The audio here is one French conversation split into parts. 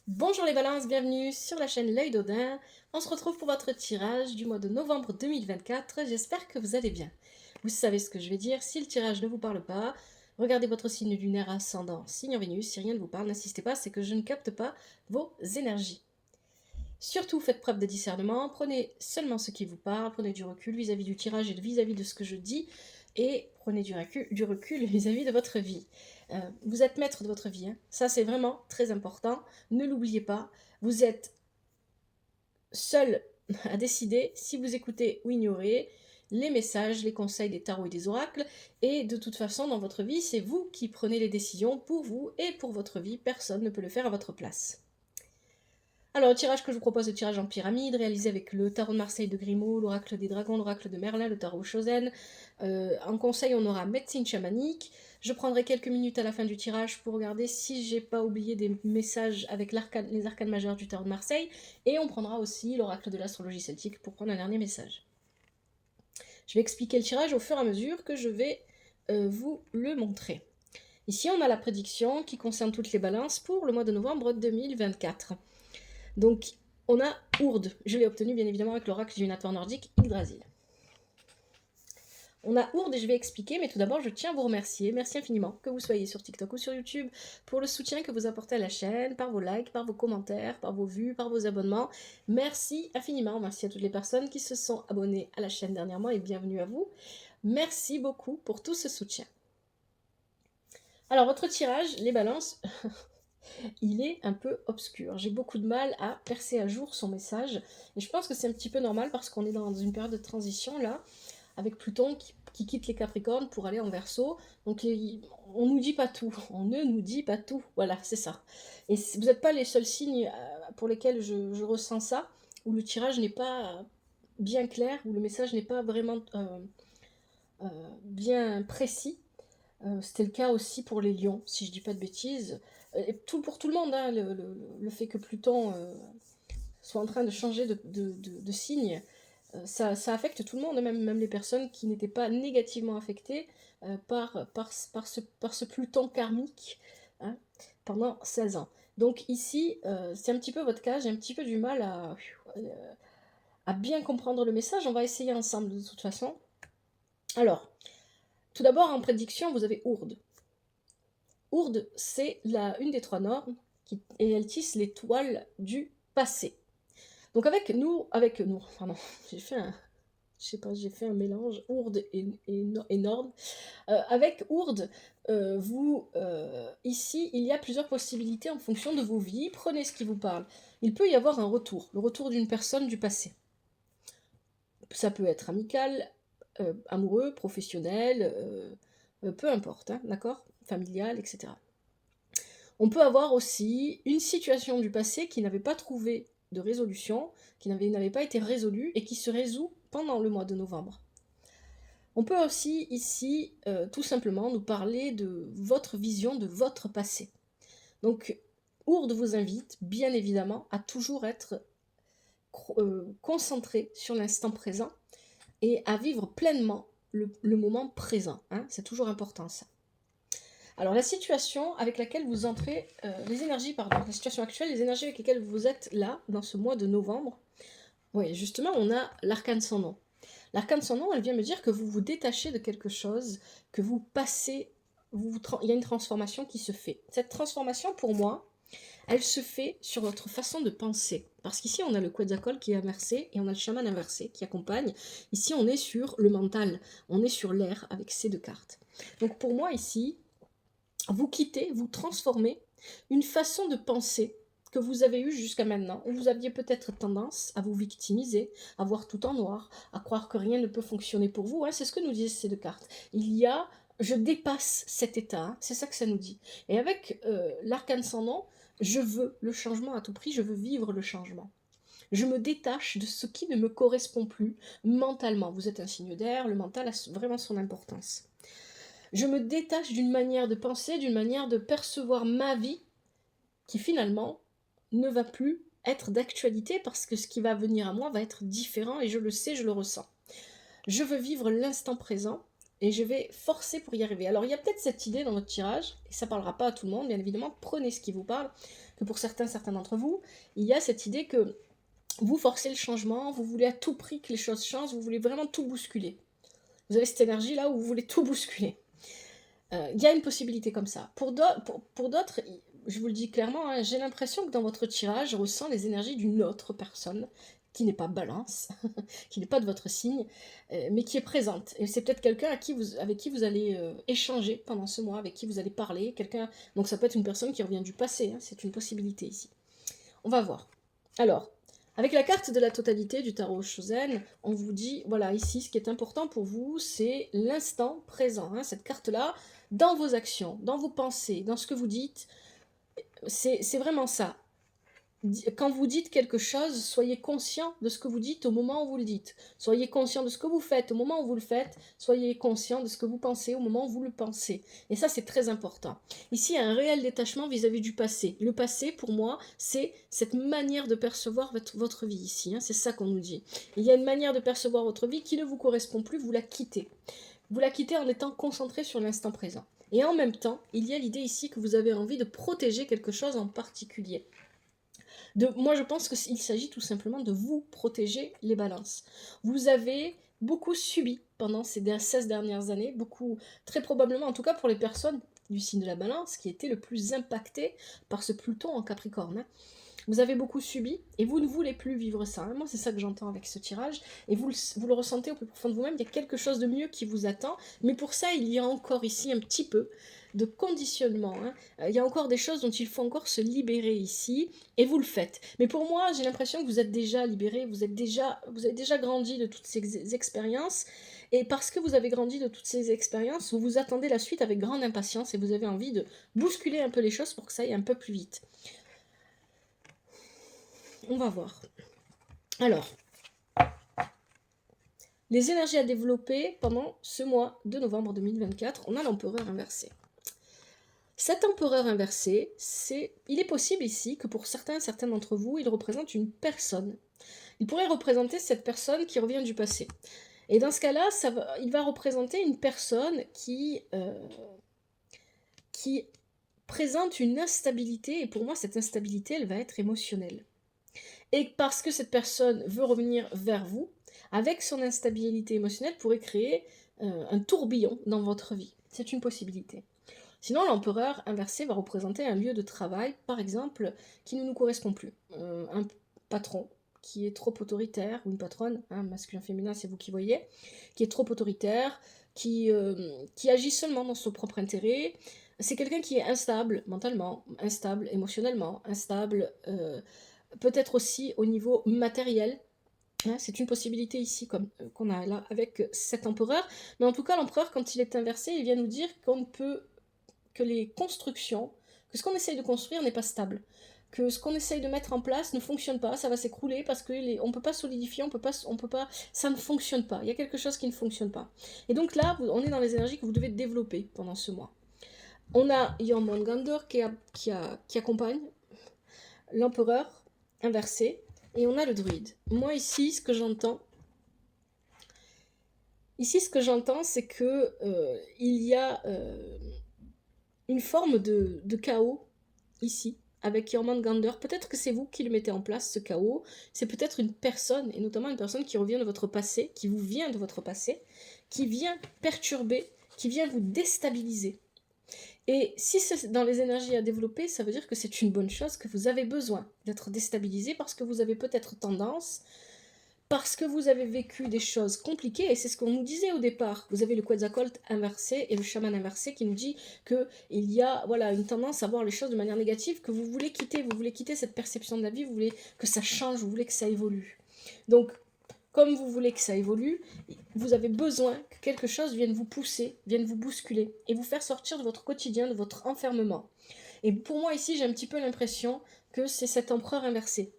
Bonjour les balances, bienvenue sur la chaîne L'Œil d'Odin. On se retrouve pour votre tirage du mois de novembre 2024. J'espère que vous allez bien. Vous savez ce que je vais dire, si le tirage ne vous parle pas, regardez votre signe lunaire ascendant, signe en Vénus. Si rien ne vous parle, n'insistez pas, c'est que je ne capte pas vos énergies. Surtout, faites preuve de discernement, prenez seulement ce qui vous parle, prenez du recul vis-à-vis du tirage et vis-à-vis de ce que je dis, et prenez du recul vis-à-vis de votre vie. Vous êtes maître de votre vie, hein. Ça c'est vraiment très important, ne l'oubliez pas, vous êtes seul à décider si vous écoutez ou ignorez les messages, les conseils des tarots et des oracles, et de toute façon dans votre vie, c'est vous qui prenez les décisions pour vous et pour votre vie, personne ne peut le faire à votre place. Alors, le tirage que je vous propose, le tirage en pyramide, réalisé avec le tarot de Marseille de Grimaud, l'oracle des dragons, l'oracle de Merlin, le tarot Chosen. En conseil, on aura médecine chamanique. Je prendrai quelques minutes à la fin du tirage pour regarder si j'ai pas oublié des messages avec les arcanes majeurs du tarot de Marseille. Et on prendra aussi l'oracle de l'astrologie celtique pour prendre un dernier message. Je vais expliquer le tirage au fur et à mesure que je vais vous le montrer. Ici, on a la prédiction qui concerne toutes les balances pour le mois de novembre 2024. Donc, on a Ourde. Je l'ai obtenu bien évidemment avec l'oracle divinatoire nordique Yggdrasil. On a Ourde et je vais expliquer, mais tout d'abord, je tiens à vous remercier. Merci infiniment, que vous soyez sur TikTok ou sur YouTube, pour le soutien que vous apportez à la chaîne, par vos likes, par vos commentaires, par vos vues, par vos abonnements. Merci infiniment. Merci à toutes les personnes qui se sont abonnées à la chaîne dernièrement et bienvenue à vous. Merci beaucoup pour tout ce soutien. Alors, votre tirage, les balances, il est un peu obscur. J'ai beaucoup de mal à percer à jour son message. Et je pense que c'est un petit peu normal parce qu'on est dans une période de transition là, avec Pluton qui quitte les Capricornes pour aller en Verseau. Donc on nous dit pas tout. On ne nous dit pas tout. Voilà, c'est ça. Et vous n'êtes pas les seuls signes pour lesquels je ressens ça, où le tirage n'est pas bien clair, où le message n'est pas vraiment bien précis. C'était le cas aussi pour les lions, si je dis pas de bêtises. Pour tout le monde, hein, le fait que Pluton soit en train de changer de signe, ça affecte tout le monde, même les personnes qui n'étaient pas négativement affectées par ce Pluton karmique, hein, pendant 16 ans. Donc ici, c'est un petit peu votre cas, j'ai un petit peu du mal à bien comprendre le message, on va essayer ensemble de toute façon. Alors, tout d'abord, en prédiction, vous avez Ourde. Ourde, c'est une des trois normes, et elle tisse les toiles du passé. Donc avec nous, pardon, j'ai fait un mélange, Ourde et Nord. Avec Ourde, ici, il y a plusieurs possibilités en fonction de vos vies. Prenez ce qui vous parle. Il peut y avoir un retour, le retour d'une personne du passé. Ça peut être amical, amoureux, professionnel, peu importe, hein, d'accord, familial, etc. On peut avoir aussi une situation du passé qui n'avait pas trouvé de résolution, qui n'avait pas été résolue et qui se résout pendant le mois de novembre. On peut aussi ici tout simplement nous parler de votre vision de votre passé. Donc Ourde vous invite bien évidemment à toujours être concentré sur l'instant présent et à vivre pleinement le moment présent, hein. C'est toujours important ça. Alors la situation avec laquelle vous entrez, la situation actuelle, les énergies avec lesquelles vous êtes là, dans ce mois de novembre, oui, justement, on a l'arcane sans nom. L'arcane sans nom, elle vient me dire que vous vous détachez de quelque chose, que vous passez, il y a une transformation qui se fait. Cette transformation, pour moi, elle se fait sur votre façon de penser. Parce qu'ici, on a le Quetzalcoatl qui est inversé et on a le chaman inversé qui accompagne. Ici, on est sur le mental, on est sur l'air avec ces deux cartes. Donc pour moi, ici, vous quittez, vous transformez une façon de penser que vous avez eue jusqu'à maintenant, où vous aviez peut-être tendance à vous victimiser, à voir tout en noir, à croire que rien ne peut fonctionner pour vous, hein, c'est ce que nous disent ces deux cartes. Je dépasse cet état, hein, c'est ça que ça nous dit. Et avec l'arcane sans nom, je veux le changement à tout prix, je veux vivre le changement. Je me détache de ce qui ne me correspond plus mentalement. Vous êtes un signe d'air, le mental a vraiment son importance. Je me détache d'une manière de penser, d'une manière de percevoir ma vie qui finalement ne va plus être d'actualité parce que ce qui va venir à moi va être différent et je le sais, je le ressens. Je veux vivre l'instant présent et je vais forcer pour y arriver. Alors il y a peut-être cette idée dans votre tirage, et ça ne parlera pas à tout le monde, bien évidemment, prenez ce qui vous parle, que pour certains d'entre vous, il y a cette idée que vous forcez le changement, vous voulez à tout prix que les choses changent, vous voulez vraiment tout bousculer. Vous avez cette énergie là où vous voulez tout bousculer. Il y a une possibilité comme ça. Pour d'autres, je vous le dis clairement, hein, j'ai l'impression que dans votre tirage, je ressens les énergies d'une autre personne qui n'est pas Balance, qui n'est pas de votre signe, mais qui est présente. Et c'est peut-être quelqu'un avec qui vous allez échanger pendant ce mois, avec qui vous allez parler. Donc ça peut être une personne qui revient du passé, hein, c'est une possibilité ici. On va voir. Alors, avec la carte de la totalité du tarot Shozen, on vous dit, voilà, ici, ce qui est important pour vous, c'est l'instant présent. Hein, cette carte-là, dans vos actions, dans vos pensées, dans ce que vous dites, c'est vraiment ça. Quand vous dites quelque chose, soyez conscient de ce que vous dites au moment où vous le dites. Soyez conscient de ce que vous faites au moment où vous le faites. Soyez conscient de ce que vous pensez au moment où vous le pensez. Et ça, c'est très important. Ici, il y a un réel détachement vis-à-vis du passé. Le passé, pour moi, c'est cette manière de percevoir votre vie ici. Hein, c'est ça qu'on nous dit. Il y a une manière de percevoir votre vie qui ne vous correspond plus, vous la quittez. Vous la quittez en étant concentré sur l'instant présent. Et en même temps, il y a l'idée ici que vous avez envie de protéger quelque chose en particulier. Moi, je pense qu'il s'agit tout simplement de vous protéger les balances. Vous avez beaucoup subi pendant ces 16 dernières années, très probablement, en tout cas pour les personnes du signe de la balance, qui étaient le plus impactées par ce Pluton en Capricorne. Hein. Vous avez beaucoup subi et vous ne voulez plus vivre ça. Moi, c'est ça que j'entends avec ce tirage. Et vous le ressentez au plus profond de vous-même, il y a quelque chose de mieux qui vous attend. Mais pour ça, il y a encore ici un petit peu de conditionnement. Hein. Il y a encore des choses dont il faut encore se libérer ici. Et vous le faites. Mais pour moi, j'ai l'impression que vous êtes déjà libéré, vous avez déjà grandi de toutes ces expériences. Et parce que vous avez grandi de toutes ces expériences, vous vous attendez la suite avec grande impatience et vous avez envie de bousculer un peu les choses pour que ça aille un peu plus vite. On va voir. Alors, les énergies à développer pendant ce mois de novembre 2024, on a l'empereur inversé. Cet empereur inversé, il est possible ici que pour certains d'entre vous, il représente une personne. Il pourrait représenter cette personne qui revient du passé. Et dans ce cas-là, il va représenter une personne qui présente une instabilité, et pour moi, cette instabilité, elle va être émotionnelle. Et parce que cette personne veut revenir vers vous, avec son instabilité émotionnelle, pourrait créer un tourbillon dans votre vie. C'est une possibilité. Sinon, l'empereur inversé va représenter un lieu de travail, par exemple, qui ne nous correspond plus. Un patron qui est trop autoritaire, ou une patronne, hein, masculin, féminin, c'est vous qui voyez, qui est trop autoritaire, qui agit seulement dans son propre intérêt. C'est quelqu'un qui est instable mentalement, instable émotionnellement, instable peut-être aussi au niveau matériel. Hein, c'est une possibilité ici qu'on a là avec cet empereur. Mais en tout cas, l'empereur, quand il est inversé, il vient nous dire que les constructions, que ce qu'on essaye de construire n'est pas stable, que ce qu'on essaye de mettre en place ne fonctionne pas, ça va s'écrouler parce qu'on ne peut pas solidifier, on peut pas, ça ne fonctionne pas, il y a quelque chose qui ne fonctionne pas. Et donc là, on est dans les énergies que vous devez développer pendant ce mois. On a Jormungandr qui accompagne l'empereur inversé, et on a le druide. Moi ici, ce que j'entends, c'est que il y a une forme de chaos ici, avec Jormungandr. Peut-être que c'est vous qui le mettez en place, ce chaos. C'est peut-être une personne, et notamment une personne qui revient de votre passé, qui vous vient de votre passé, qui vient perturber, qui vient vous déstabiliser. Et si c'est dans les énergies à développer, ça veut dire que c'est une bonne chose, que vous avez besoin d'être déstabilisé parce que vous avez peut-être tendance, parce que vous avez vécu des choses compliquées, et c'est ce qu'on nous disait au départ. Vous avez le Quetzalcoatl inversé et le chaman inversé qui nous dit qu'il y a une tendance à voir les choses de manière négative, que vous voulez quitter cette perception de la vie, vous voulez que ça change, vous voulez que ça évolue. Donc, comme vous voulez que ça évolue, vous avez besoin que quelque chose vienne vous pousser, vienne vous bousculer et vous faire sortir de votre quotidien, de votre enfermement. Et pour moi ici, j'ai un petit peu l'impression que c'est cet empereur inversé.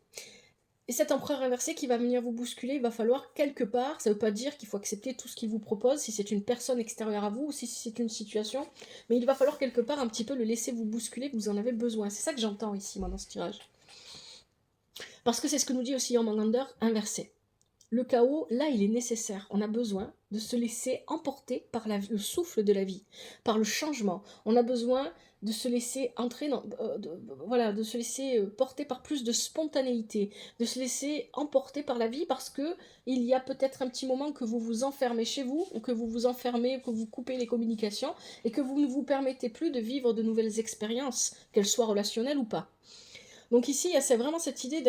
Et cet empereur inversé qui va venir vous bousculer, il va falloir quelque part, ça ne veut pas dire qu'il faut accepter tout ce qu'il vous propose, si c'est une personne extérieure à vous ou si c'est une situation, mais il va falloir quelque part un petit peu le laisser vous bousculer, vous en avez besoin. C'est ça que j'entends ici, moi, dans ce tirage. Parce que c'est ce que nous dit aussi Jormungandr inversé. Le chaos, là, il est nécessaire. On a besoin de se laisser emporter par le souffle de la vie, par le changement. On a besoin de se laisser entrer dans, voilà, de se laisser porter par plus de spontanéité, de se laisser emporter par la vie parce que il y a peut-être un petit moment que vous vous enfermez chez vous ou que vous vous enfermez, que vous coupez les communications et que vous ne vous permettez plus de vivre de nouvelles expériences, qu'elles soient relationnelles ou pas. Donc ici, il y a vraiment cette idée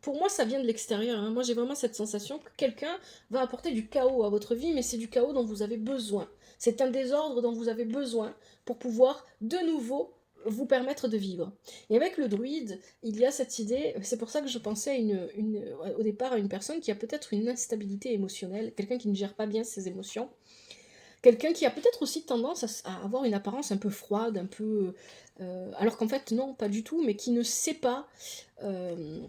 Pour moi, ça vient de l'extérieur, hein. Moi, j'ai vraiment cette sensation que quelqu'un va apporter du chaos à votre vie, mais c'est du chaos dont vous avez besoin. C'est un désordre dont vous avez besoin pour pouvoir de nouveau vous permettre de vivre. Et avec le druide, il y a cette idée, c'est pour ça que je pensais au départ à une personne qui a peut-être une instabilité émotionnelle, quelqu'un qui ne gère pas bien ses émotions, quelqu'un qui a peut-être aussi tendance à avoir une apparence un peu froide, un peu... alors qu'en fait, non, pas du tout, mais qui ne sait pas, euh,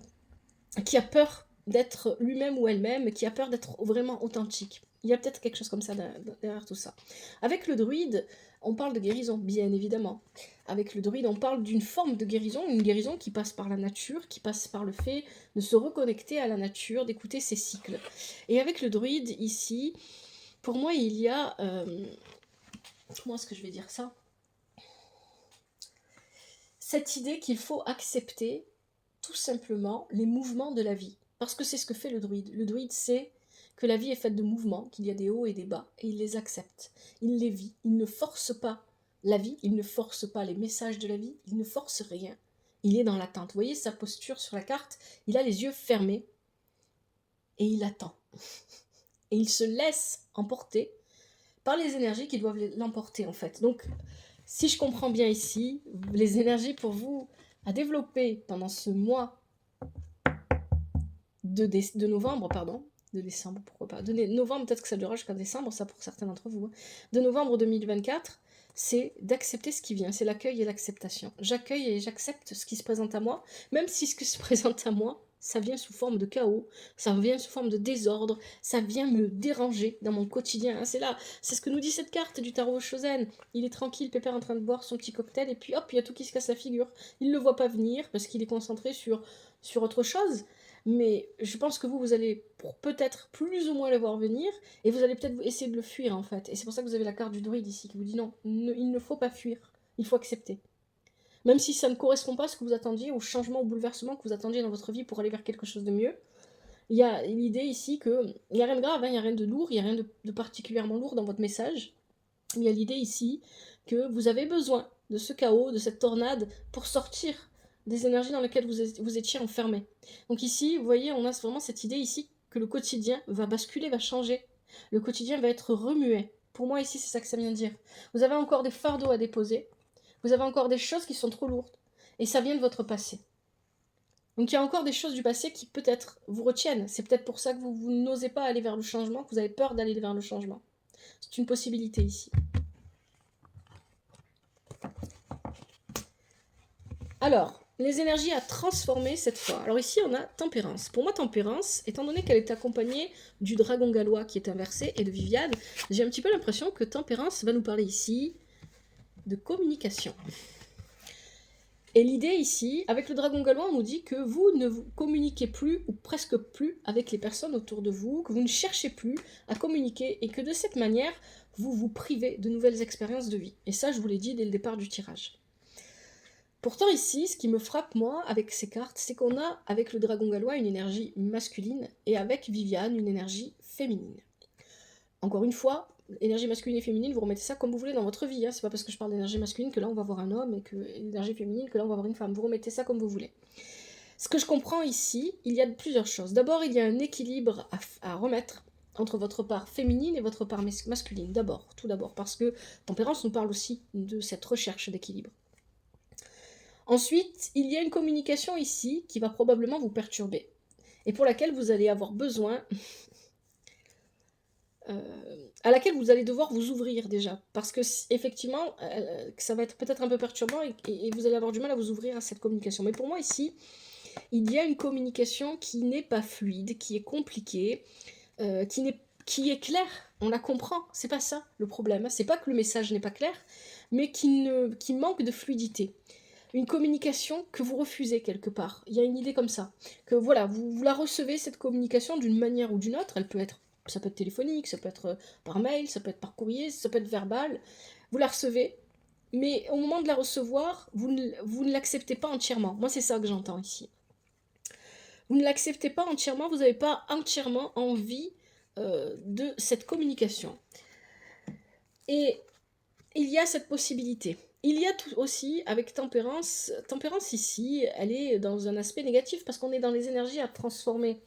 qui a peur d'être lui-même ou elle-même, qui a peur d'être vraiment authentique. Il y a peut-être quelque chose comme ça derrière tout ça. Avec le druide, on parle de guérison, bien évidemment. Avec le druide, on parle d'une forme de guérison, une guérison qui passe par la nature, qui passe par le fait de se reconnecter à la nature, d'écouter ses cycles. Et avec le druide, ici, pour moi, il y a... comment est-ce que je vais dire ça? Cette idée qu'il faut accepter tout simplement les mouvements de la vie. Parce que c'est ce que fait le druide. Le druide sait que la vie est faite de mouvements, qu'il y a des hauts et des bas, et il les accepte. Il les vit. Il ne force pas la vie, il ne force pas les messages de la vie, il ne force rien. Il est dans l'attente. Vous voyez sa posture sur la carte? Il a les yeux fermés et il attend. Et il se laisse emporter par les énergies qui doivent l'emporter en fait. Donc, si je comprends bien ici, les énergies pour vous à développer pendant ce mois de novembre, pardon, de décembre, pourquoi pas, de novembre, peut-être que ça durera jusqu'à décembre, ça pour certains d'entre vous, hein. De novembre 2024, c'est d'accepter ce qui vient, c'est l'accueil et l'acceptation. J'accueille et j'accepte ce qui se présente à moi, même si ce qui se présente à moi, ça vient sous forme de chaos, ça vient sous forme de désordre, ça vient me déranger dans mon quotidien, hein. C'est là, c'est ce que nous dit cette carte du tarot Shozen. Il est tranquille, pépère en train de boire son petit cocktail, et puis hop, il y a tout qui se casse la figure. Il ne le voit pas venir, parce qu'il est concentré sur autre chose, mais je pense que vous allez peut-être plus ou moins le voir venir, et vous allez peut-être essayer de le fuir en fait. Et c'est pour ça que vous avez la carte du druide ici, qui vous dit non, il ne faut pas fuir, il faut accepter. Même si ça ne correspond pas à ce que vous attendiez, au changement, au bouleversement que vous attendiez dans votre vie pour aller vers quelque chose de mieux, il y a l'idée ici que, il n'y a rien de grave, hein, il n'y a rien de lourd, il n'y a rien de particulièrement lourd dans votre message, il y a l'idée ici que vous avez besoin de ce chaos, de cette tornade, pour sortir des énergies dans lesquelles vous étiez enfermé. Donc ici, vous voyez, on a vraiment cette idée ici que le quotidien va basculer, va changer. Le quotidien va être remué. Pour moi, ici, c'est ça que ça vient de dire. Vous avez encore des fardeaux à déposer. Vous avez encore des choses qui sont trop lourdes. Et ça vient de votre passé. Donc il y a encore des choses du passé qui peut-être vous retiennent. C'est peut-être pour ça que vous n'osez pas aller vers le changement, que vous avez peur d'aller vers le changement. C'est une possibilité ici. Alors, les énergies à transformer cette fois. Alors ici, on a Tempérance. Pour moi, Tempérance, étant donné qu'elle est accompagnée du dragon gallois qui est inversé et de Viviane, j'ai un petit peu l'impression que Tempérance va nous parler ici de communication. Et l'idée ici, avec le dragon gallois, on nous dit que vous ne vous communiquez plus, ou presque plus, avec les personnes autour de vous, que vous ne cherchez plus à communiquer, et que de cette manière, vous vous privez de nouvelles expériences de vie. Et ça, je vous l'ai dit dès le départ du tirage. Pourtant ici, ce qui me frappe moi avec ces cartes, c'est qu'on a avec le dragon gallois une énergie masculine et avec Viviane une énergie féminine. Encore une fois, énergie masculine et féminine, vous remettez ça comme vous voulez dans votre vie, hein. C'est pas parce que je parle d'énergie masculine que là on va voir un homme et que l'énergie féminine que là on va voir une femme. Vous remettez ça comme vous voulez. Ce que je comprends ici, il y a plusieurs choses. D'abord, il y a un équilibre à remettre entre votre part féminine et votre part masculine. D'abord, tout d'abord, parce que Tempérance nous parle aussi de cette recherche d'équilibre. Ensuite, il y a une communication ici qui va probablement vous perturber et pour laquelle vous allez avoir besoin, à laquelle vous allez devoir vous ouvrir déjà, parce que effectivement, ça va être peut-être un peu perturbant et vous allez avoir du mal à vous ouvrir à cette communication. Mais pour moi ici, il y a une communication qui n'est pas fluide, qui est compliquée, qui est claire. On la comprend, c'est pas ça le problème. C'est pas que le message n'est pas clair, mais qui manque de fluidité. une communication que vous refusez quelque part. Il y a une idée comme ça. Que voilà, vous la recevez, cette communication, d'une manière ou d'une autre. Ça peut être téléphonique, ça peut être par mail, ça peut être par courrier, ça peut être verbal. Vous la recevez, mais au moment de la recevoir, vous ne l'acceptez pas entièrement. Moi, c'est ça que j'entends ici. Vous ne l'acceptez pas entièrement, vous n'avez pas entièrement envie de cette communication. Et il y a cette possibilité. Il y a tout aussi, avec Tempérance, Tempérance ici, elle est dans un aspect négatif parce qu'on est dans les énergies à transformer.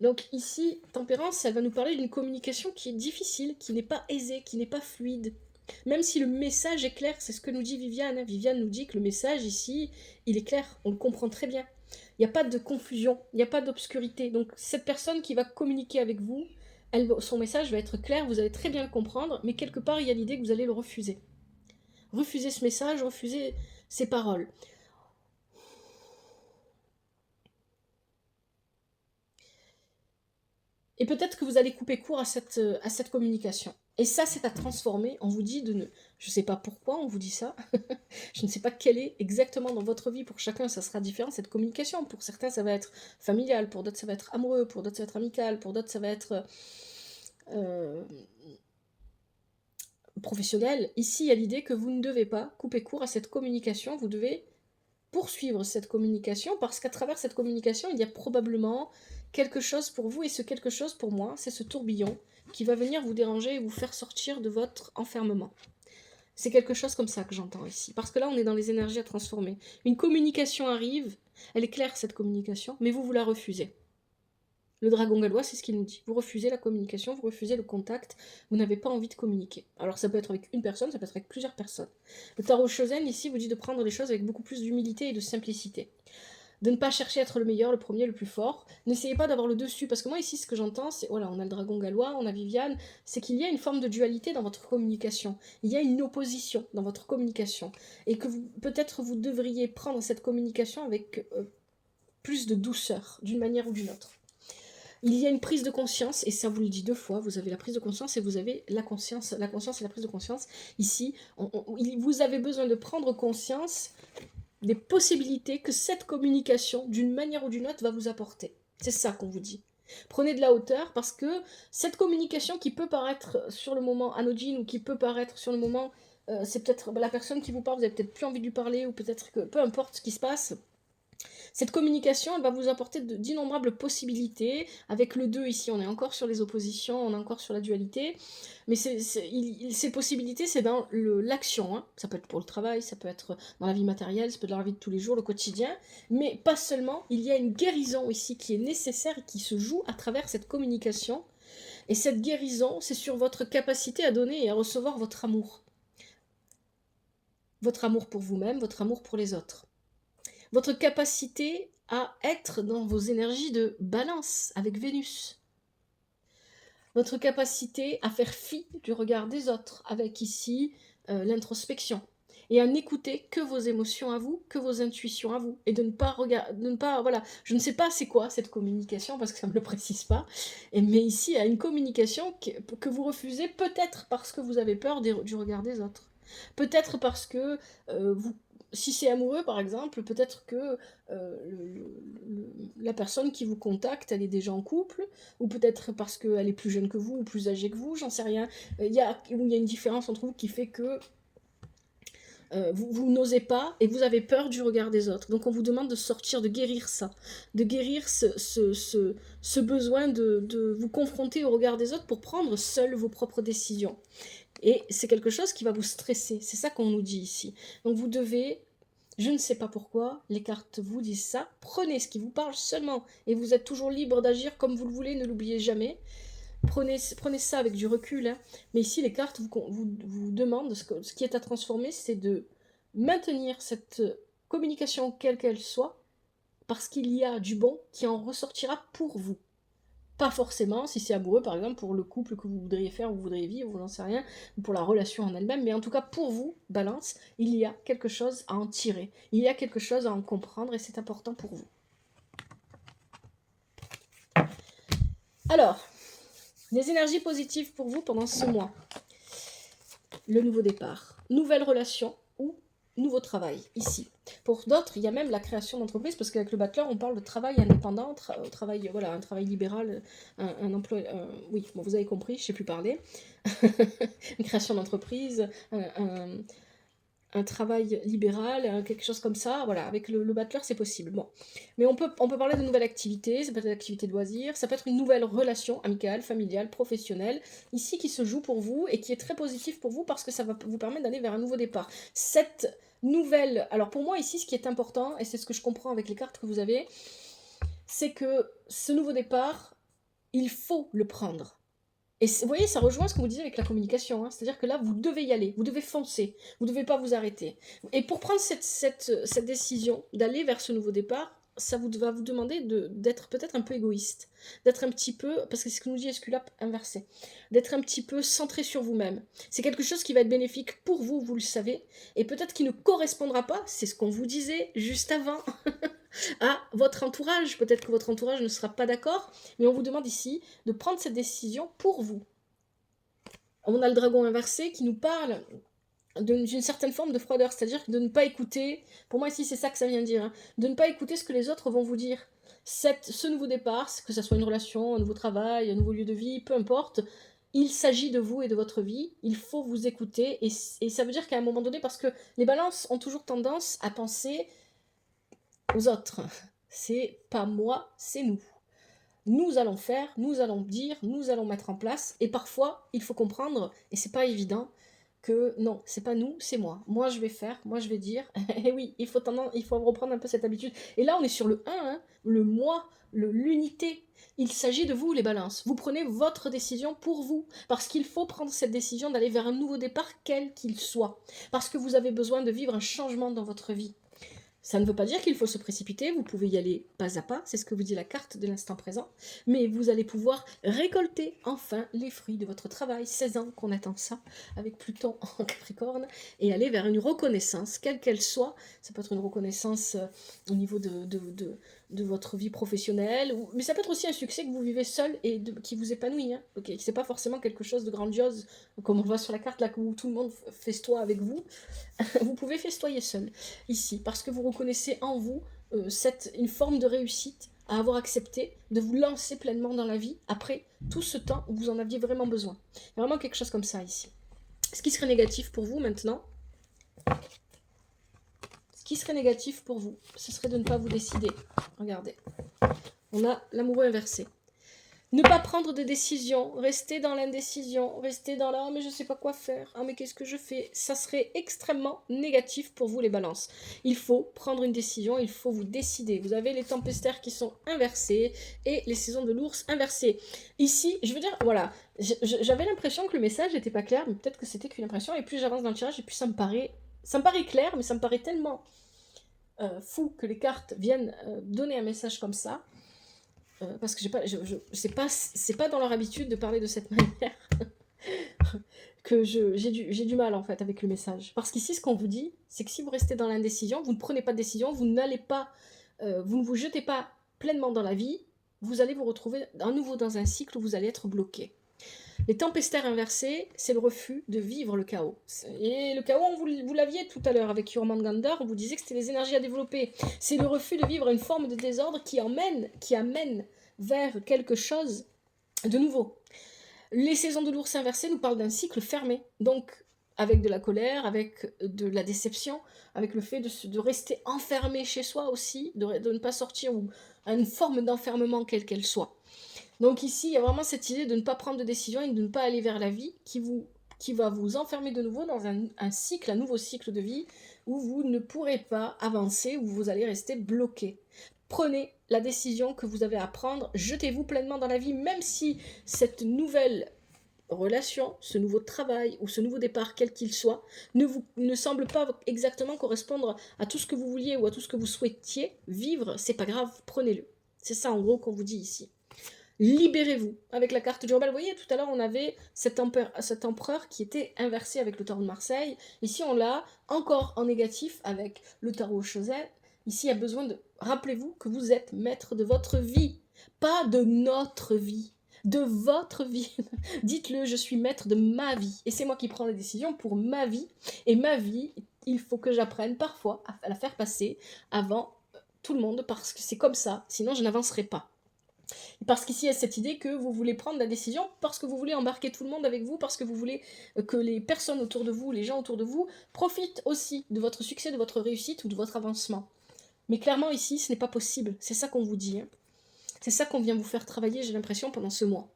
Donc ici, Tempérance, elle va nous parler d'une communication qui est difficile, qui n'est pas aisée, qui n'est pas fluide. Même si le message est clair, c'est ce que nous dit Viviane. Viviane nous dit que le message ici, il est clair, on le comprend très bien. Il n'y a pas de confusion, il n'y a pas d'obscurité. Donc cette personne qui va communiquer avec vous, son message va être clair, vous allez très bien le comprendre, mais quelque part, il y a l'idée que vous allez le refuser. Refuser ce message, refuser ces paroles. Et peut-être que vous allez couper court à cette communication. Et ça, c'est à transformer. On vous dit de ne... Je ne sais pas pourquoi on vous dit ça. Je ne sais pas quelle est exactement dans votre vie. Pour chacun, ça sera différent, cette communication. Pour certains, ça va être familial. Pour d'autres, ça va être amoureux. Pour d'autres, ça va être amical. Pour d'autres, ça va être professionnel. Ici, il y a l'idée que vous ne devez pas couper court à cette communication. Vous devez poursuivre cette communication parce qu'à travers cette communication, il y a probablement quelque chose pour vous, et ce quelque chose pour moi, c'est ce tourbillon qui va venir vous déranger et vous faire sortir de votre enfermement. C'est quelque chose comme ça que j'entends ici, parce que là on est dans les énergies à transformer. Une communication arrive, elle est claire cette communication, mais vous la refusez. Le dragon gallois, c'est ce qu'il nous dit. Vous refusez la communication, vous refusez le contact, vous n'avez pas envie de communiquer. Alors ça peut être avec une personne, ça peut être avec plusieurs personnes. Le tarot Shozen, ici, vous dit de prendre les choses avec beaucoup plus d'humilité et de simplicité. De ne pas chercher à être le meilleur, le premier, le plus fort. N'essayez pas d'avoir le dessus, parce que moi ici, ce que j'entends, c'est, voilà, on a le dragon gallois, on a Viviane, c'est qu'il y a une forme de dualité dans votre communication. Il y a une opposition dans votre communication. Et que peut-être vous devriez prendre cette communication avec plus de douceur, d'une manière ou d'une autre. Il y a une prise de conscience, et ça vous le dit 2 fois, vous avez la prise de conscience et vous avez la conscience et la prise de conscience. Ici, vous avez besoin de prendre conscience des possibilités que cette communication, d'une manière ou d'une autre, va vous apporter. C'est ça qu'on vous dit. Prenez de la hauteur, parce que cette communication qui peut paraître sur le moment anodine, ou qui peut paraître sur le moment, c'est peut-être la personne qui vous parle, vous avez peut-être plus envie de lui parler, ou peut-être que, peu importe ce qui se passe, cette communication, elle va vous apporter d'innombrables possibilités. Avec le 2 ici, on est encore sur les oppositions, on est encore sur la dualité. Mais ces possibilités, c'est dans l'action. Hein. Ça peut être pour le travail, ça peut être dans la vie matérielle, ça peut être dans la vie de tous les jours, le quotidien. Mais pas seulement, il y a une guérison ici qui est nécessaire et qui se joue à travers cette communication. Et cette guérison, c'est sur votre capacité à donner et à recevoir votre amour. Votre amour pour vous-même, votre amour pour les autres. Votre capacité à être dans vos énergies de balance avec Vénus. Votre capacité à faire fi du regard des autres, avec ici l'introspection. Et à n'écouter que vos émotions à vous, que vos intuitions à vous. Et de ne pas regarder, voilà, je ne sais pas c'est quoi cette communication, parce que ça ne me le précise pas. Mais ici, il y a une communication que vous refusez, peut-être parce que vous avez peur du regard des autres. Peut-être parce que si c'est amoureux, par exemple, peut-être que la personne qui vous contacte, elle est déjà en couple, ou peut-être parce qu'elle est plus jeune que vous, ou plus âgée que vous, j'en sais rien. Il y a une différence entre vous qui fait que vous n'osez pas et vous avez peur du regard des autres. Donc on vous demande de sortir, de guérir ça, de guérir ce besoin de vous confronter au regard des autres pour prendre seul vos propres décisions. Et c'est quelque chose qui va vous stresser, c'est ça qu'on nous dit ici. Donc vous devez, je ne sais pas pourquoi, les cartes vous disent ça, prenez ce qui vous parle seulement, et vous êtes toujours libre d'agir comme vous le voulez, ne l'oubliez jamais. Prenez ça avec du recul, hein. Mais ici les cartes vous demandent, ce qui est à transformer, c'est de maintenir cette communication quelle qu'elle soit, parce qu'il y a du bon qui en ressortira pour vous. Pas forcément, si c'est amoureux par exemple, pour le couple que vous voudriez faire, ou vous voudriez vivre, vous n'en savez rien, ou pour la relation en elle-même, mais en tout cas pour vous, Balance, il y a quelque chose à en tirer, il y a quelque chose à en comprendre, et c'est important pour vous. Alors, les énergies positives pour vous pendant ce mois. Le nouveau départ, nouvelle relation ou nouveau travail, ici. Pour d'autres, il y a même la création d'entreprise, parce qu'avec le Bachelor, on parle de travail indépendant, travail, voilà, un travail libéral, un emploi... oui, bon, vous avez compris, je ne sais plus parler. Une création d'entreprise, un travail libéral, quelque chose comme ça, voilà, avec le Bachelor, c'est possible. Bon. Mais on peut parler de nouvelles activités, ça peut être des activités de loisirs, ça peut être une nouvelle relation amicale, familiale, professionnelle, ici qui se joue pour vous et qui est très positif pour vous parce que ça va vous permettre d'aller vers un nouveau départ. Cette nouvelle... Alors pour moi ici, ce qui est important, et c'est ce que je comprends avec les cartes que vous avez, c'est que ce nouveau départ, il faut le prendre. Et vous voyez, ça rejoint ce que vous disiez avec la communication, hein. C'est-à-dire que là, vous devez y aller, vous devez foncer, vous ne devez pas vous arrêter. Et pour prendre cette décision d'aller vers ce nouveau départ, ça va vous demander d'être peut-être un peu égoïste, d'être un petit peu, parce que c'est ce que nous dit Esculape inversé, d'être un petit peu centré sur vous-même. C'est quelque chose qui va être bénéfique pour vous, vous le savez, et peut-être qui ne correspondra pas, c'est ce qu'on vous disait juste avant, à votre entourage. Peut-être que votre entourage ne sera pas d'accord, mais on vous demande ici de prendre cette décision pour vous. On a le dragon inversé qui nous parle d'une certaine forme de froideur, c'est-à-dire de ne pas écouter, pour moi ici c'est ça que ça vient dire, hein, de ne pas écouter ce que les autres vont vous dire. Ce nouveau départ, que ce soit une relation, un nouveau travail, un nouveau lieu de vie, peu importe, il s'agit de vous et de votre vie, il faut vous écouter, et ça veut dire qu'à un moment donné, parce que les balances ont toujours tendance à penser aux autres. C'est pas moi, c'est nous. Nous allons faire, nous allons dire, nous allons mettre en place. Et parfois, il faut comprendre, et c'est pas évident, que non, c'est pas nous, c'est moi. Moi, je vais faire, moi, je vais dire. Et oui, il faut reprendre un peu cette habitude. Et là, on est sur le 1, hein, le moi, l'unité. Il s'agit de vous, les balances. Vous prenez votre décision pour vous. Parce qu'il faut prendre cette décision d'aller vers un nouveau départ, quel qu'il soit. Parce que vous avez besoin de vivre un changement dans votre vie. Ça ne veut pas dire qu'il faut se précipiter, vous pouvez y aller pas à pas, c'est ce que vous dit la carte de l'instant présent, mais vous allez pouvoir récolter enfin les fruits de votre travail, 16 ans qu'on attend ça, avec Pluton en Capricorne, et aller vers une reconnaissance, quelle qu'elle soit. Ça peut être une reconnaissance au niveau de votre vie professionnelle, mais ça peut être aussi un succès que vous vivez seul et qui vous épanouit, hein. Okay, c'est pas forcément quelque chose de grandiose, comme on le voit sur la carte là, où tout le monde festoie avec vous. Vous pouvez festoyer seul ici, parce que vous reconnaissez en vous une forme de réussite à avoir accepté de vous lancer pleinement dans la vie après tout ce temps où vous en aviez vraiment besoin. Il y a vraiment quelque chose comme ça ici. Ce qui serait négatif pour vous maintenant, ce qui serait négatif pour vous, ce serait de ne pas vous décider. Regardez, on a l'amoureux inversé. Ne pas prendre de décision, rester dans l'indécision, rester dans là, mais je ne sais pas quoi faire, ah mais qu'est-ce que je fais? Ça serait extrêmement négatif pour vous les balances. Il faut prendre une décision, il faut vous décider. Vous avez les tempestaires qui sont inversés et les saisons de l'ours inversées. Ici, je veux dire, voilà, j'avais l'impression que le message n'était pas clair, mais peut-être que c'était qu'une impression, et plus j'avance dans le tirage, et plus ça me paraît clair, mais ça me paraît tellement fou que les cartes viennent donner un message comme ça. Parce que c'est pas dans leur habitude de parler de cette manière que j'ai du mal en fait avec le message. Parce qu'ici, ce qu'on vous dit, c'est que si vous restez dans l'indécision, vous ne prenez pas de décision, vous n'allez pas, vous ne vous jetez pas pleinement dans la vie, vous allez vous retrouver à nouveau dans un cycle où vous allez être bloqué. Les tempestaires inversés, c'est le refus de vivre le chaos. Et le chaos, vous l'aviez tout à l'heure avec Jormungandr, on vous disait que c'était les énergies à développer. C'est le refus de vivre une forme de désordre qui amène vers quelque chose de nouveau. Les saisons de l'ours inversé nous parlent d'un cycle fermé, donc avec de la colère, avec de la déception, avec le fait de rester enfermé chez soi aussi, de ne pas sortir, ou une forme d'enfermement quelle qu'elle soit. Donc ici, il y a vraiment cette idée de ne pas prendre de décision et de ne pas aller vers la vie qui va vous enfermer de nouveau dans un nouveau cycle de vie où vous ne pourrez pas avancer, où vous allez rester bloqué. Prenez la décision que vous avez à prendre, jetez-vous pleinement dans la vie, même si cette nouvelle relation, ce nouveau travail ou ce nouveau départ, quel qu'il soit, ne semble pas exactement correspondre à tout ce que vous vouliez ou à tout ce que vous souhaitiez vivre, c'est pas grave, prenez-le. C'est ça en gros qu'on vous dit ici. Libérez-vous. Avec la carte du rebelle, vous voyez, tout à l'heure, on avait cet empereur qui était inversé avec le tarot de Marseille. Ici, on l'a encore en négatif avec le tarot Chauset. Ici, il y a besoin de... Rappelez-vous que vous êtes maître de votre vie, pas de notre vie, de votre vie. Dites-le, je suis maître de ma vie. Et c'est moi qui prends les décisions pour ma vie. Et ma vie, il faut que j'apprenne parfois à la faire passer avant tout le monde, parce que c'est comme ça, sinon je n'avancerai pas. Parce qu'ici, il y a cette idée que vous voulez prendre la décision parce que vous voulez embarquer tout le monde avec vous, parce que vous voulez que les personnes autour de vous, les gens autour de vous, profitent aussi de votre succès, de votre réussite ou de votre avancement. Mais clairement, ici, ce n'est pas possible. C'est ça qu'on vous dit. Hein. C'est ça qu'on vient vous faire travailler, j'ai l'impression, pendant ce mois.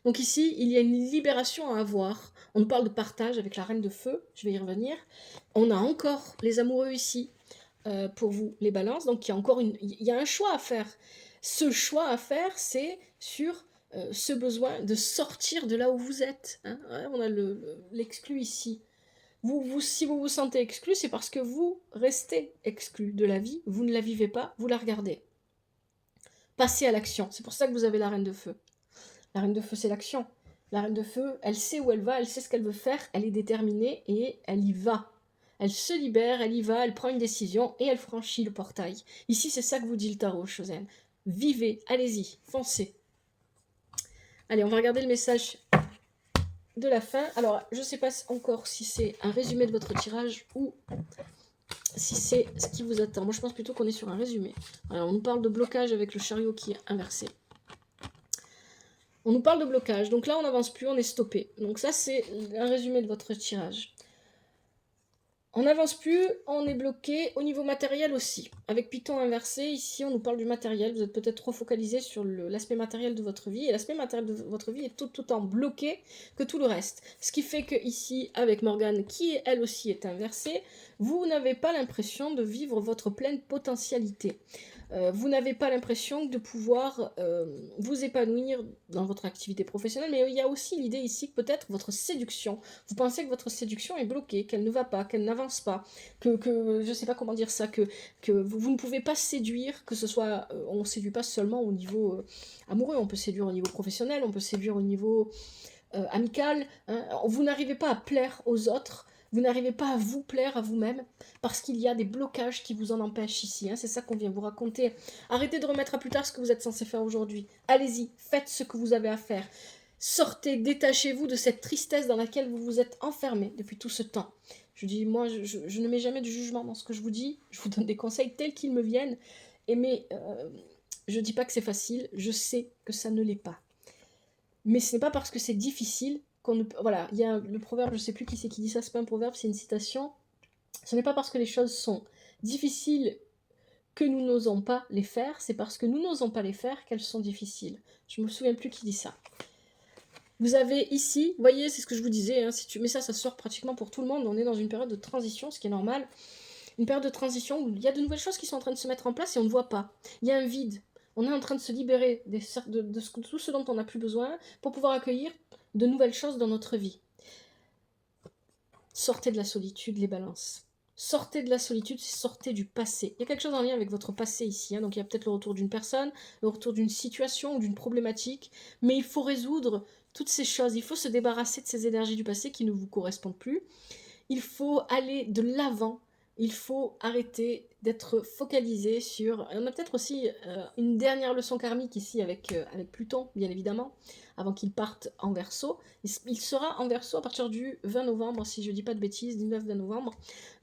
Donc ici, il y a une libération à avoir. On nous parle de partage avec la reine de feu, je vais y revenir. On a encore les amoureux ici, pour vous, les balances. Donc il y a un choix à faire. Ce choix à faire, c'est sur ce besoin de sortir de là où vous êtes. Hein. Ouais, on a l'exclu ici. Si vous vous sentez exclu, c'est parce que vous restez exclu de la vie, vous ne la vivez pas, vous la regardez. Passez à l'action, c'est pour ça que vous avez la reine de feu. La reine de feu, c'est l'action. La reine de feu, elle sait où elle va, elle sait ce qu'elle veut faire, elle est déterminée et elle y va. Elle se libère, elle y va, elle prend une décision et elle franchit le portail. Ici, c'est ça que vous dit le tarot, Chosen. Vivez, allez-y, foncez. Allez, on va regarder le message de la fin. Alors, je ne sais pas encore si c'est un résumé de votre tirage ou si c'est ce qui vous attend. Moi, je pense plutôt qu'on est sur un résumé. Alors, on nous parle de blocage avec le chariot qui est inversé. On nous parle de blocage. Donc là, on n'avance plus, on est stoppé. Donc ça, c'est un résumé de votre tirage. On n'avance plus, on est bloqué au niveau matériel aussi. Avec Python inversé, ici, on nous parle du matériel. Vous êtes peut-être trop focalisé sur l'aspect matériel de votre vie. Et l'aspect matériel de votre vie est tout autant bloqué que tout le reste. Ce qui fait que ici, avec Morgane, qui elle aussi est inversée, vous n'avez pas l'impression de vivre votre pleine potentialité. Vous n'avez pas l'impression de pouvoir vous épanouir dans votre activité professionnelle, mais il y a aussi l'idée ici que peut-être votre séduction, vous pensez que votre séduction est bloquée, qu'elle ne va pas, qu'elle n'avance pas, que je ne sais pas comment dire ça, que vous ne pouvez pas séduire, que ce soit, on ne séduit pas seulement au niveau amoureux, on peut séduire au niveau professionnel, on peut séduire au niveau amical, hein. Vous n'arrivez pas à plaire aux autres, vous n'arrivez pas à vous plaire à vous-même, parce qu'il y a des blocages qui vous en empêchent ici, hein. C'est ça qu'on vient vous raconter. Arrêtez de remettre à plus tard ce que vous êtes censé faire aujourd'hui. Allez-y, faites ce que vous avez à faire. Sortez, détachez-vous de cette tristesse dans laquelle vous vous êtes enfermé depuis tout ce temps. Je dis, moi, je ne mets jamais de jugement dans ce que je vous dis, je vous donne des conseils tels qu'ils me viennent, mais je ne dis pas que c'est facile, je sais que ça ne l'est pas. Mais ce n'est pas parce que c'est difficile qu'on ne... Voilà, il y a le proverbe, je ne sais plus qui c'est qui dit ça, c'est pas un proverbe, c'est une citation. Ce n'est pas parce que les choses sont difficiles que nous n'osons pas les faire, c'est parce que nous n'osons pas les faire qu'elles sont difficiles. Je ne me souviens plus qui dit ça. Vous avez ici, vous voyez, c'est ce que je vous disais, hein, mais ça sort pratiquement pour tout le monde. On est dans une période de transition, ce qui est normal. Une période de transition où il y a de nouvelles choses qui sont en train de se mettre en place et on ne voit pas. Il y a un vide. On est en train de se libérer de tout ce dont on n'a plus besoin pour pouvoir accueillir de nouvelles choses dans notre vie. Sortez de la solitude, les balances. Sortez de la solitude, sortez du passé. Il y a quelque chose en lien avec votre passé ici. Hein, donc il y a peut-être le retour d'une personne, le retour d'une situation ou d'une problématique. Mais il faut résoudre toutes ces choses. Il faut se débarrasser de ces énergies du passé qui ne vous correspondent plus. Il faut aller de l'avant. Il faut arrêter d'être focalisé sur... On a peut-être aussi une dernière leçon karmique ici avec Pluton, bien évidemment, avant qu'il parte en Verseau. Il sera en Verseau à partir du 20 novembre, si je ne dis pas de bêtises, 19-20 novembre.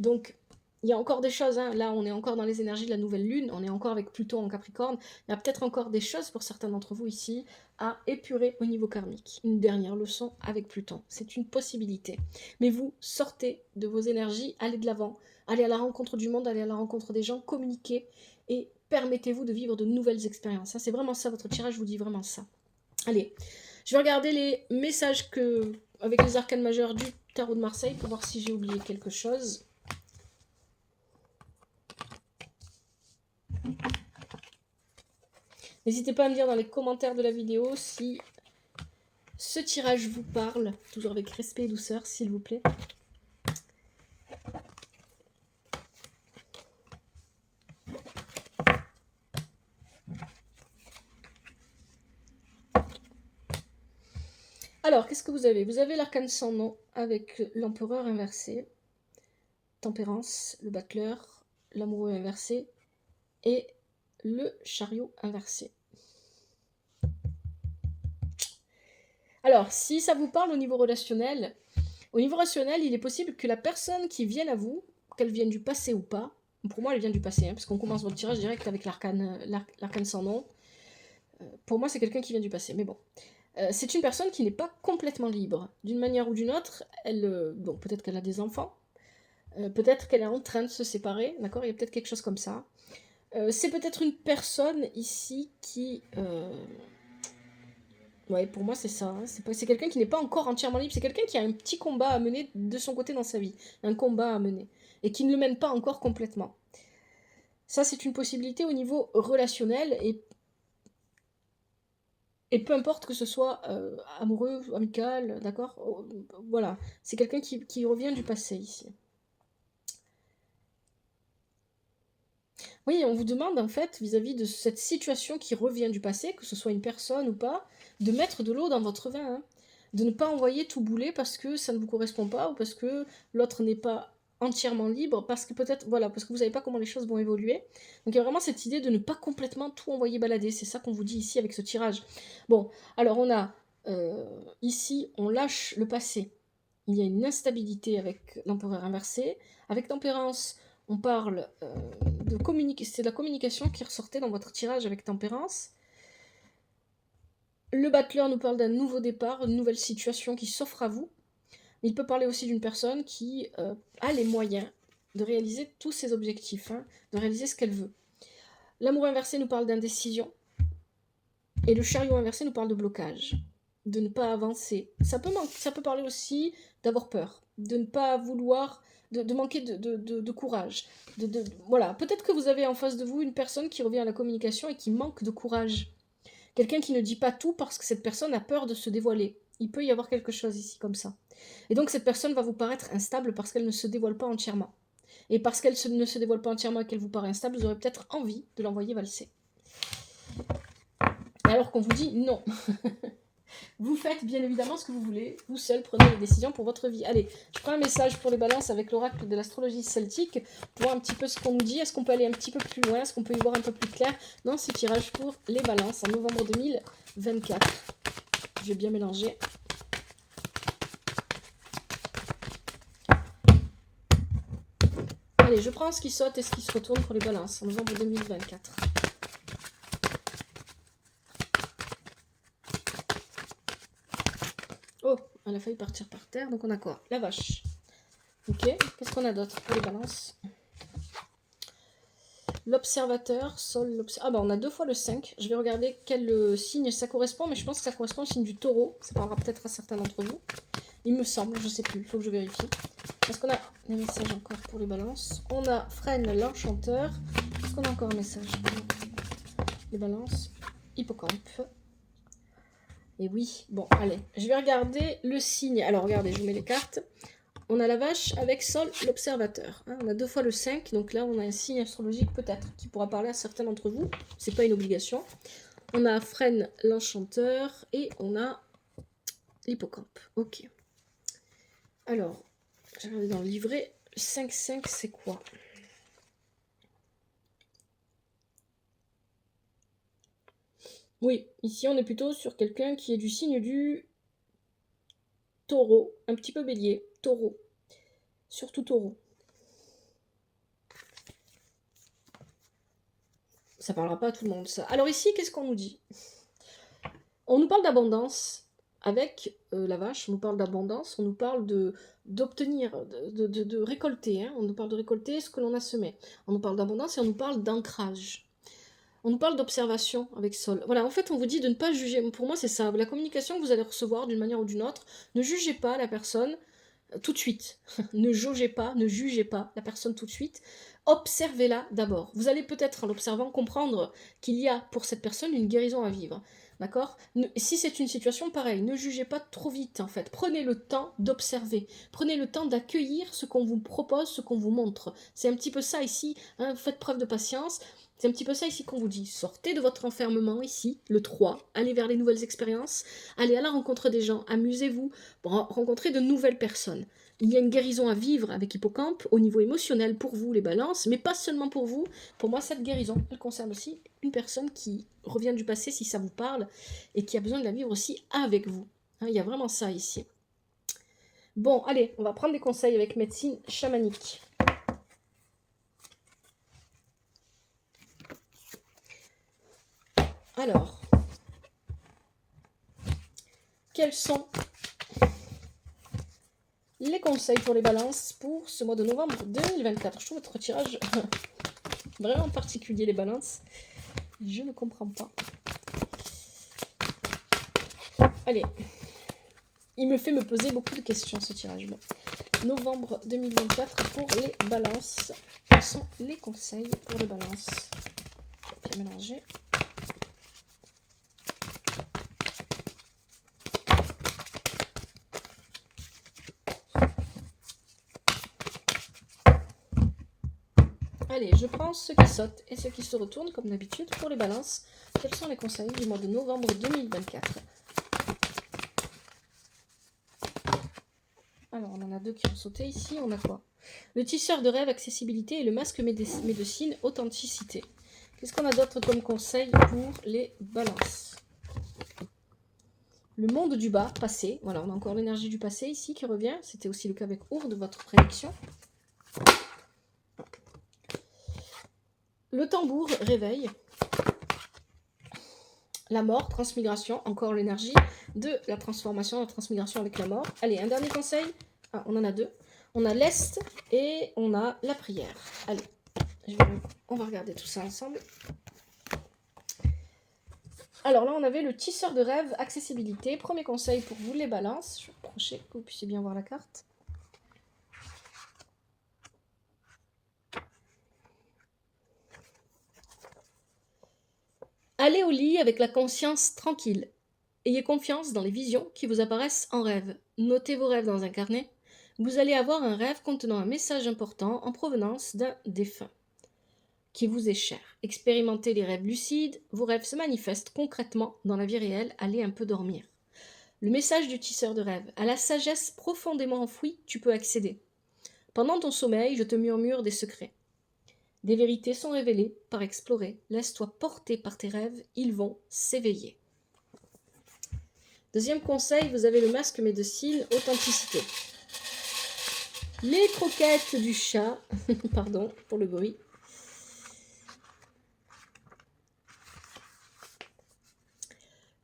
Donc, il y a encore des choses, hein. Là on est encore dans les énergies de la nouvelle lune, on est encore avec Pluton en Capricorne, il y a peut-être encore des choses pour certains d'entre vous ici à épurer au niveau karmique. Une dernière leçon avec Pluton, c'est une possibilité. Mais vous sortez de vos énergies, allez de l'avant, allez à la rencontre du monde, allez à la rencontre des gens, communiquez et permettez-vous de vivre de nouvelles expériences. C'est vraiment ça, votre tirage vous dit vraiment ça. Allez, je vais regarder les messages avec les arcanes majeures du tarot de Marseille pour voir si j'ai oublié quelque chose. N'hésitez pas à me dire dans les commentaires de la vidéo si ce tirage vous parle, toujours avec respect et douceur, s'il vous plaît. Alors, qu'est-ce que vous avez? Vous avez l'arcane sans nom avec l'empereur inversé, tempérance, le battleur, l'amoureux inversé et le chariot inversé. Alors, si ça vous parle au niveau relationnel, il est possible que la personne qui vienne à vous, qu'elle vienne du passé ou pas. Pour moi, elle vient du passé, hein, parce qu'on commence votre tirage direct avec l'arcane sans nom. Pour moi, c'est quelqu'un qui vient du passé, mais bon. C'est une personne qui n'est pas complètement libre. D'une manière ou d'une autre, bon, peut-être qu'elle a des enfants, peut-être qu'elle est en train de se séparer, d'accord? Il y a peut-être quelque chose comme ça. C'est peut-être une personne ici qui... Ouais, pour moi, c'est ça. Hein. C'est quelqu'un qui n'est pas encore entièrement libre. C'est quelqu'un qui a un petit combat à mener de son côté dans sa vie. Un combat à mener. Et qui ne le mène pas encore complètement. Ça, c'est une possibilité au niveau relationnel. Et peu importe que ce soit amoureux, amical, d'accord? Voilà. C'est quelqu'un qui revient du passé ici. Oui, on vous demande en fait, vis-à-vis de cette situation qui revient du passé, que ce soit une personne ou pas, de mettre de l'eau dans votre vin. Hein. De ne pas envoyer tout bouler parce que ça ne vous correspond pas ou parce que l'autre n'est pas entièrement libre, parce que peut-être, voilà, parce que vous savez pas comment les choses vont évoluer. Donc il y a vraiment cette idée de ne pas complètement tout envoyer balader. C'est ça qu'on vous dit ici avec ce tirage. Bon, alors on a ici, on lâche le passé. Il y a une instabilité avec l'empereur inversé. Avec tempérance, on parle de communiquer. C'est de la communication qui ressortait dans votre tirage avec tempérance. Le battleur nous parle d'un nouveau départ, une nouvelle situation qui s'offre à vous. Il peut parler aussi d'une personne qui a les moyens de réaliser tous ses objectifs, hein, de réaliser ce qu'elle veut. L'amour inversé nous parle d'indécision. Et le chariot inversé nous parle de blocage, de ne pas avancer. Ça peut parler aussi d'avoir peur, de ne pas vouloir, de manquer de courage. Voilà. Peut-être que vous avez en face de vous une personne qui revient à la communication et qui manque de courage. Quelqu'un qui ne dit pas tout parce que cette personne a peur de se dévoiler. Il peut y avoir quelque chose ici comme ça. Et donc cette personne va vous paraître instable parce qu'elle ne se dévoile pas entièrement. Et parce qu'elle ne se dévoile pas entièrement et qu'elle vous paraît instable, vous aurez peut-être envie de l'envoyer valser. Alors qu'on vous dit non. Vous faites bien évidemment ce que vous voulez. Vous seul prenez les décisions pour votre vie. Allez, je prends un message pour les balances avec l'oracle de l'astrologie celtique pour voir un petit peu ce qu'on nous dit. Est-ce qu'on peut aller un petit peu plus loin? Est-ce qu'on peut y voir un peu plus clair dans ce tirage pour les balances en novembre 2024? Je vais bien mélanger. Allez, je prends ce qui saute et ce qui se retourne pour les balances en novembre 2024. Oh, elle a failli partir par terre, donc on a quoi? La vache. Ok, qu'est-ce qu'on a d'autre pour les balances? L'observateur, sol, ah bah on a 2 fois le 5. Je vais regarder quel signe ça correspond, mais je pense que ça correspond au signe du taureau. Ça parlera peut-être à certains d'entre vous. Il me semble, je sais plus, il faut que je vérifie. Est-ce qu'on a des messages encore pour les balances? On a Frêne, l'enchanteur. Est-ce qu'on a encore un message? Les balances. Hippocampe. Et oui, bon, allez, je vais regarder le signe. Alors, regardez, je vous mets les cartes. On a la vache avec Sol, l'observateur. Hein, on a 2 fois le 5, donc là, on a un signe astrologique peut-être qui pourra parler à certains d'entre vous. C'est pas une obligation. On a Frêne, l'enchanteur, et on a l'hippocampe. Ok. Alors, j'ai regardé dans le livret. 5-5, c'est quoi? Oui, ici on est plutôt sur quelqu'un qui est du signe du taureau, un petit peu bélier, taureau, surtout taureau. Ça parlera pas à tout le monde ça. Alors ici, qu'est-ce qu'on nous dit? On nous parle d'abondance avec la vache, on nous parle d'abondance, on nous parle d'obtenir, de récolter, hein. On nous parle de récolter ce que l'on a semé. On nous parle d'abondance et on nous parle d'ancrage. On nous parle d'observation avec Sol. Voilà, en fait, on vous dit de ne pas juger. Pour moi, c'est ça. La communication que vous allez recevoir d'une manière ou d'une autre, ne jugez pas la personne tout de suite. Ne jaugez pas, ne jugez pas la personne tout de suite. Observez-la d'abord. Vous allez peut-être, en l'observant, comprendre qu'il y a pour cette personne une guérison à vivre. D'accord? Si c'est une situation pareille, ne jugez pas trop vite, en fait. Prenez le temps d'observer. Prenez le temps d'accueillir ce qu'on vous propose, ce qu'on vous montre. C'est un petit peu ça ici. Hein, faites preuve de patience. C'est un petit peu ça ici qu'on vous dit. Sortez de votre enfermement ici, le 3, allez vers les nouvelles expériences, allez à la rencontre des gens, amusez-vous, rencontrez de nouvelles personnes. Il y a une guérison à vivre avec Hippocampe au niveau émotionnel pour vous, les balances, mais pas seulement pour vous. Pour moi, cette guérison, elle concerne aussi une personne qui revient du passé, si ça vous parle, et qui a besoin de la vivre aussi avec vous. Hein, il y a vraiment ça ici. Bon, allez, on va prendre des conseils avec médecine chamanique. Alors, quels sont les conseils pour les balances pour ce mois de novembre 2024? Je trouve votre tirage vraiment particulier, les balances. Je ne comprends pas. Allez, il me fait me poser beaucoup de questions, ce tirage-là. Novembre 2024 pour les balances. Quels sont les conseils pour les balances? Bien mélangé. Allez, je prends ceux qui sautent et ceux qui se retournent, comme d'habitude, pour les balances. Quels sont les conseils du mois de novembre 2024? Alors, on en a deux qui ont sauté ici. On a quoi? Le tisseur de rêve, accessibilité, et le masque médecine, authenticité. Qu'est-ce qu'on a d'autre comme conseil pour les balances? Le monde du bas, passé. Voilà, on a encore l'énergie du passé ici qui revient. C'était aussi le cas avec Ourde, votre prédiction. Le tambour, réveil. La mort, transmigration. Encore l'énergie de la transformation, la transmigration avec la mort. Allez, un dernier conseil. Ah, on en a deux. On a l'Est et on a la prière. Allez, on va regarder tout ça ensemble. Alors là, on avait le tisseur de rêve, accessibilité. Premier conseil pour vous, les balances. Je vais approcher que vous puissiez bien voir la carte. Allez au lit avec la conscience tranquille. Ayez confiance dans les visions qui vous apparaissent en rêve. Notez vos rêves dans un carnet. Vous allez avoir un rêve contenant un message important en provenance d'un défunt qui vous est cher. Expérimentez les rêves lucides. Vos rêves se manifestent concrètement dans la vie réelle. Allez un peu dormir. Le message du tisseur de rêve. À la sagesse profondément enfouie, tu peux accéder. Pendant ton sommeil, je te murmure des secrets. Des vérités sont révélées par explorer. Laisse-toi porter par tes rêves, ils vont s'éveiller. Deuxième conseil, vous avez le masque médecine, authenticité. Les croquettes du chat, pardon pour le bruit.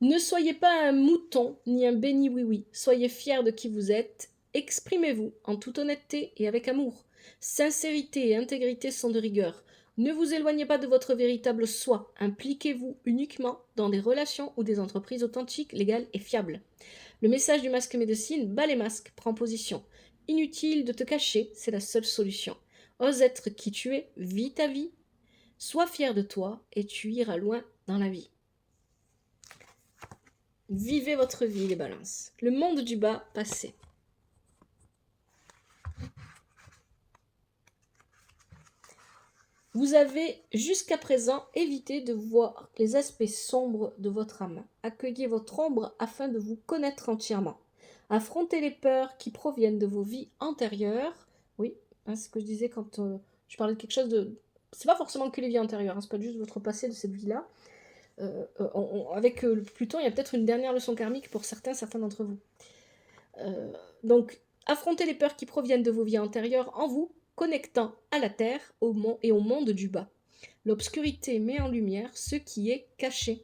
Ne soyez pas un mouton ni un béni oui-oui. Soyez fiers de qui vous êtes. Exprimez-vous en toute honnêteté et avec amour. Sincérité et intégrité sont de rigueur. Ne vous éloignez pas de votre véritable soi. Impliquez-vous uniquement dans des relations ou des entreprises authentiques, légales et fiables. Le message du masque médecine, bas les masques, prends position. Inutile de te cacher, c'est la seule solution. Ose être qui tu es, vis ta vie. Sois fier de toi et tu iras loin dans la vie. Vivez votre vie, les balances. Le monde du bas, passé. Vous avez jusqu'à présent évité de voir les aspects sombres de votre âme. Accueillez votre ombre afin de vous connaître entièrement. Affrontez les peurs qui proviennent de vos vies antérieures. Oui, c'est ce que je disais quand je parlais de quelque chose de... C'est pas forcément que les vies antérieures, c'est pas juste votre passé de cette vie-là. Avec Pluton, il y a peut-être une dernière leçon karmique pour certains d'entre vous. Donc, affrontez les peurs qui proviennent de vos vies antérieures en vous connectant à la Terre et au monde du bas. L'obscurité met en lumière ce qui est caché.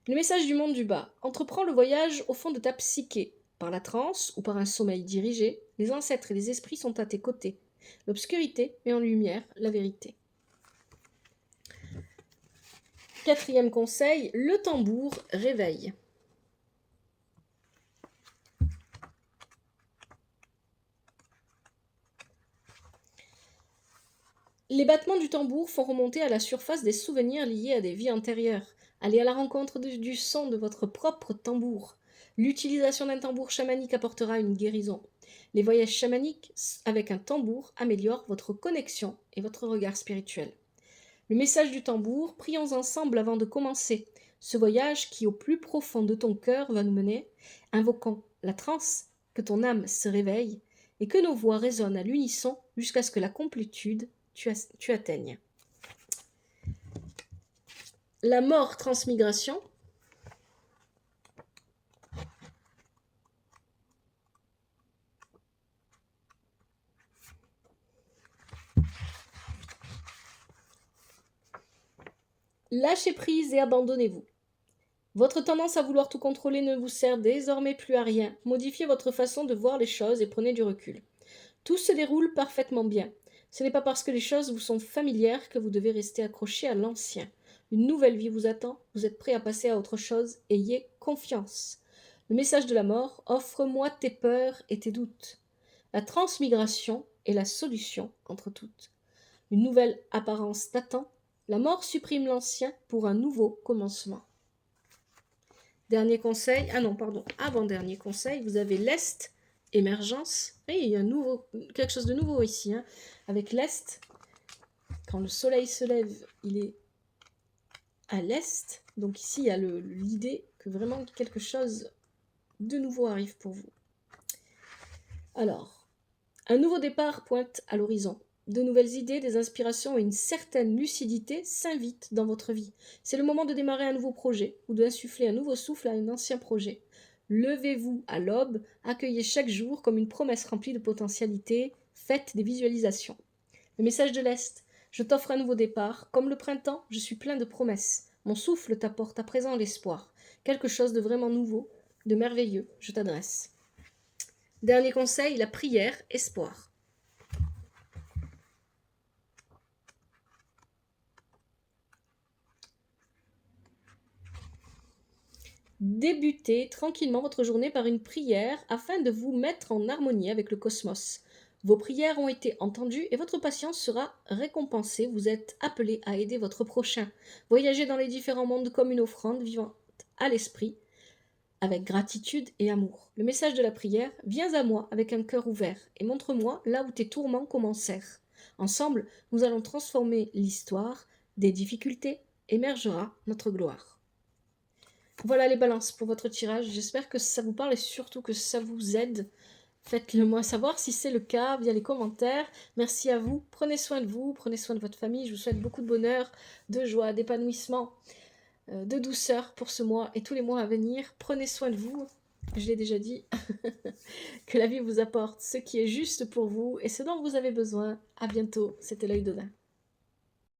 Le message du monde du bas. Entreprends le voyage au fond de ta psyché. Par la transe ou par un sommeil dirigé, les ancêtres et les esprits sont à tes côtés. L'obscurité met en lumière la vérité. Quatrième conseil, le tambour réveille. Les battements du tambour font remonter à la surface des souvenirs liés à des vies antérieures. Allez à la rencontre du son de votre propre tambour. L'utilisation d'un tambour chamanique apportera une guérison. Les voyages chamaniques avec un tambour améliorent votre connexion et votre regard spirituel. Le message du tambour, prions ensemble avant de commencer. Ce voyage qui au plus profond de ton cœur va nous mener, invoquons la transe, que ton âme se réveille et que nos voix résonnent à l'unisson jusqu'à ce que la complétude tu atteignes. La mort transmigration. Lâchez prise et abandonnez-vous. Votre tendance à vouloir tout contrôler ne vous sert désormais plus à rien. Modifiez votre façon de voir les choses et prenez du recul. Tout se déroule parfaitement bien. Ce n'est pas parce que les choses vous sont familières que vous devez rester accroché à l'ancien. Une nouvelle vie vous attend, vous êtes prêt à passer à autre chose, ayez confiance. Le message de la mort, offre-moi tes peurs et tes doutes. La transmigration est la solution entre toutes. Une nouvelle apparence t'attend, la mort supprime l'ancien pour un nouveau commencement. Dernier conseil, avant-dernier conseil, vous avez l'Est, émergence. Et il y a quelque chose de nouveau ici, hein. Avec l'Est, quand le soleil se lève, il est à l'Est. Donc ici, il y a l'idée que vraiment quelque chose de nouveau arrive pour vous. Alors, un nouveau départ pointe à l'horizon. De nouvelles idées, des inspirations et une certaine lucidité s'invitent dans votre vie. C'est le moment de démarrer un nouveau projet ou d'insuffler un nouveau souffle à un ancien projet. Levez-vous à l'aube, accueillez chaque jour comme une promesse remplie de potentialités, faites des visualisations. Le message de l'Est, je t'offre un nouveau départ. Comme le printemps, je suis plein de promesses. Mon souffle t'apporte à présent l'espoir. Quelque chose de vraiment nouveau, de merveilleux, je t'adresse. Dernier conseil, la prière, espoir. Débutez tranquillement votre journée par une prière afin de vous mettre en harmonie avec le cosmos. Vos prières ont été entendues et votre patience sera récompensée. Vous êtes appelé à aider votre prochain. Voyagez dans les différents mondes comme une offrande vivante à l'esprit, avec gratitude et amour. Le message de la prière, viens à moi avec un cœur ouvert et montre-moi là où tes tourments commencèrent. Ensemble, nous allons transformer l'histoire. Des difficultés émergera notre gloire. Voilà les balances pour votre tirage. J'espère que ça vous parle et surtout que ça vous aide. Faites-le moi savoir si c'est le cas via les commentaires. Merci à vous. Prenez soin de vous, prenez soin de votre famille. Je vous souhaite beaucoup de bonheur, de joie, d'épanouissement, de douceur pour ce mois et tous les mois à venir. Prenez soin de vous. Je l'ai déjà dit. Que la vie vous apporte ce qui est juste pour vous et ce dont vous avez besoin. À bientôt. C'était l'œil d'Odin.